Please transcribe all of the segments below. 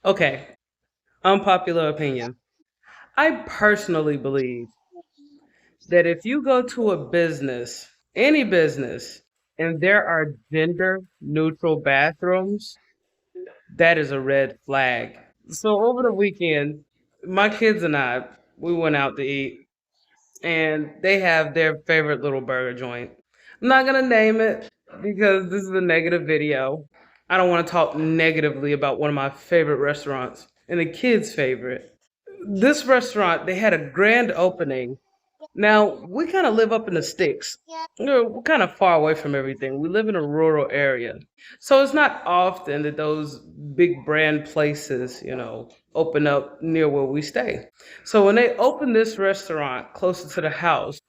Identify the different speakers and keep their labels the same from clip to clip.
Speaker 1: Okay, unpopular opinion. I personally believe that if you go to a business, any business, and there are gender neutral bathrooms, that is a red flag. So over the weekend, my kids and I, we went out to eat and they have their favorite little burger joint. I'm not gonna name it because this is a negative video. I don't want to talk negatively about one of my favorite restaurants and the kids' favorite. This restaurant, they had a grand opening. Now, we kind of live up in the sticks. We're kind of far away from everything. We live in a rural area. So it's not often that those big brand places, open up near where we stay. So when they opened this restaurant closer to the house,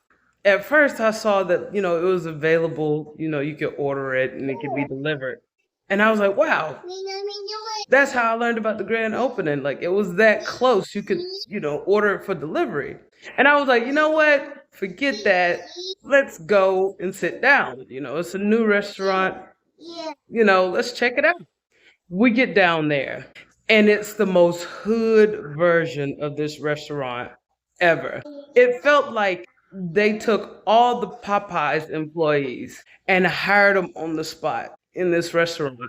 Speaker 1: at first I saw that, it was available, you could order it and it could be delivered. And I was like, wow, that's how I learned about the grand opening. Like it was that close. You could, order it for delivery. And I was like, you know what? Forget that. Let's go and sit down. It's a new restaurant. Let's check it out. We get down there, and it's the most hood version of this restaurant ever. It felt like they took all the Popeyes employees and hired them on the spot in this restaurant.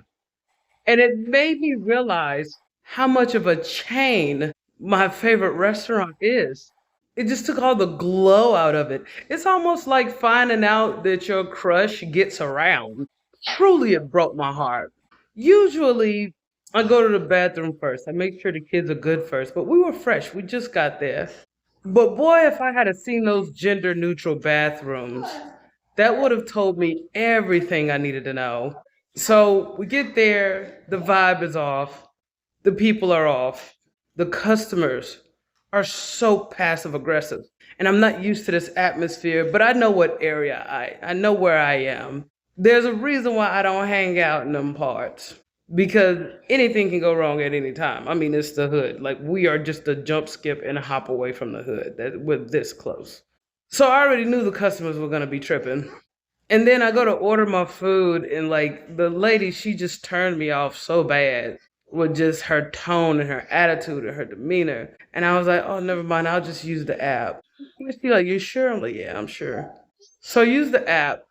Speaker 1: And it made me realize how much of a chain my favorite restaurant is. It just took all the glow out of it. It's almost like finding out that your crush gets around. Truly, it broke my heart. Usually, I go to the bathroom first. I make sure the kids are good first. But we were fresh. We just got there. But boy, if I had have seen those gender neutral bathrooms, that would have told me everything I needed to know. So we get there, the vibe is off, the people are off, the customers are so passive aggressive. And I'm not used to this atmosphere, but I know what area I know where I am. There's a reason why I don't hang out in them parts. Because anything can go wrong at any time. I mean, it's the hood. Like we are just a jump, skip, and a hop away from the hood. That we're this close. So I already knew the customers were gonna be tripping. And then I go to order my food, and like the lady, she just turned me off so bad with just her tone and her attitude and her demeanor. And I was like, oh, never mind, I'll just use the app. And she's like, you sure? I'm like, yeah, I'm sure. So I use the app,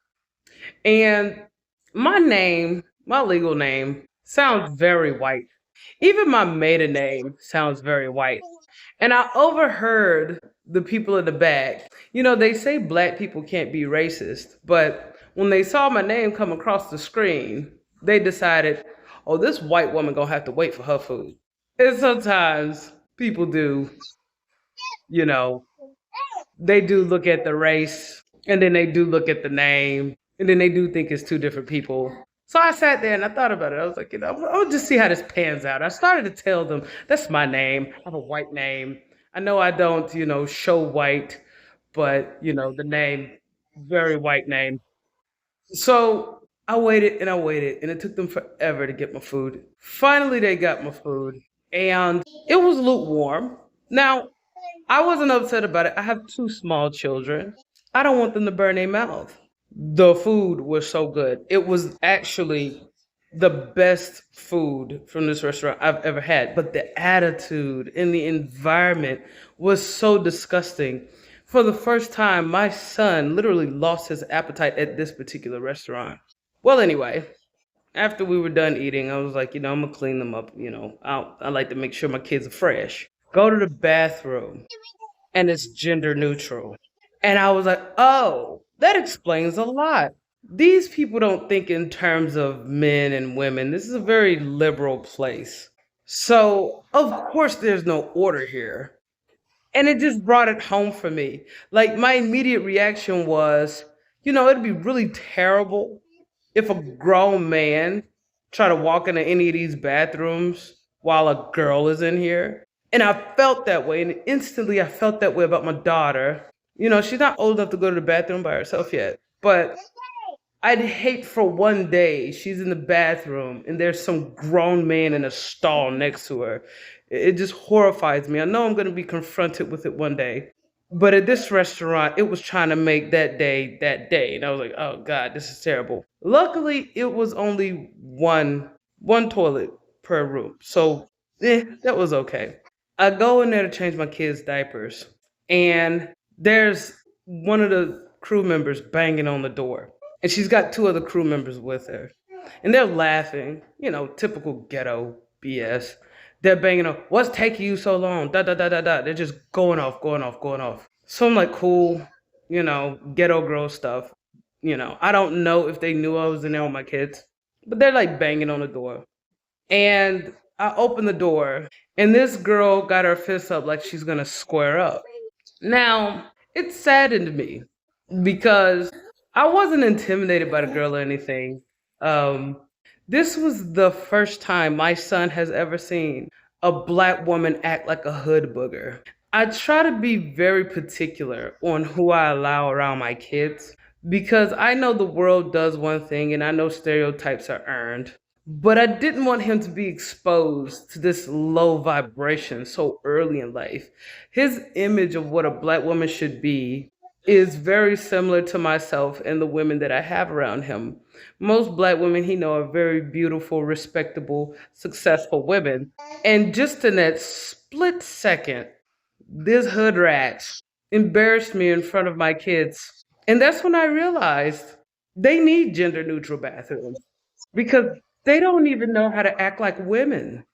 Speaker 1: and my name, my legal name, sounds very white. Even my maiden name sounds very white. And I overheard the people in the back. They say black people can't be racist, but when they saw my name come across the screen, they decided, oh, this white woman gonna have to wait for her food. And sometimes people do, you know, they do look at the race, and then they do look at the name, and then they do think it's two different people. So I sat there and I thought about it. I was like, I'll just see how this pans out. I started to tell them, that's my name. I have a white name. I know I don't, show white, but, the name, very white name. So I waited and I waited, and it took them forever to get my food. Finally, they got my food, and it was lukewarm. Now, I wasn't upset about it. I have two small children. I don't want them to burn their mouth. The food was so good. It was actually the best food from this restaurant I've ever had. But the attitude and the environment was so disgusting. For the first time, my son literally lost his appetite at this particular restaurant. Well, anyway, after we were done eating, I was like, I'm gonna clean them up. I like to make sure my kids are fresh. Go to the bathroom, and it's gender neutral. And I was like, oh, that explains a lot. These people don't think in terms of men and women. This is a very liberal place. So, of course, there's no order here. And it just brought it home for me. Like, my immediate reaction was, it'd be really terrible if a grown man try to walk into any of these bathrooms while a girl is in here. And I felt that way. And instantly I felt that way about my daughter. She's not old enough to go to the bathroom by herself yet. But I'd hate for one day she's in the bathroom and there's some grown man in a stall next to her. It just horrifies me. I know I'm going to be confronted with it one day. But at this restaurant, it was trying to make that day that day. And I was like, oh God, this is terrible. Luckily, it was only one toilet per room. So That was okay. I go in there to change my kids' diapers, and there's one of the crew members banging on the door, and she's got two other crew members with her, and they're laughing, typical ghetto BS. They're banging on, what's taking you so long? Da da da da da. They're just going off, going off, going off. So I'm like, cool, ghetto girl stuff. I don't know if they knew I was in there with my kids, but they're like banging on the door. And I opened the door, and this girl got her fist up like she's gonna square up. Now, it saddened me because I wasn't intimidated by the girl or anything. Um, this was the first time my son has ever seen a black woman act like a hood booger. I try to be very particular on who I allow around my kids because I know the world does one thing and I know stereotypes are earned. But I didn't want him to be exposed to this low vibration so early in life. His image of what a black woman should be is very similar to myself and the women that I have around him. Most black women he know are very beautiful, respectable, successful women. And just in that split second, this hood rat embarrassed me in front of my kids. And that's when I realized they need gender neutral bathrooms because they don't even know how to act like women.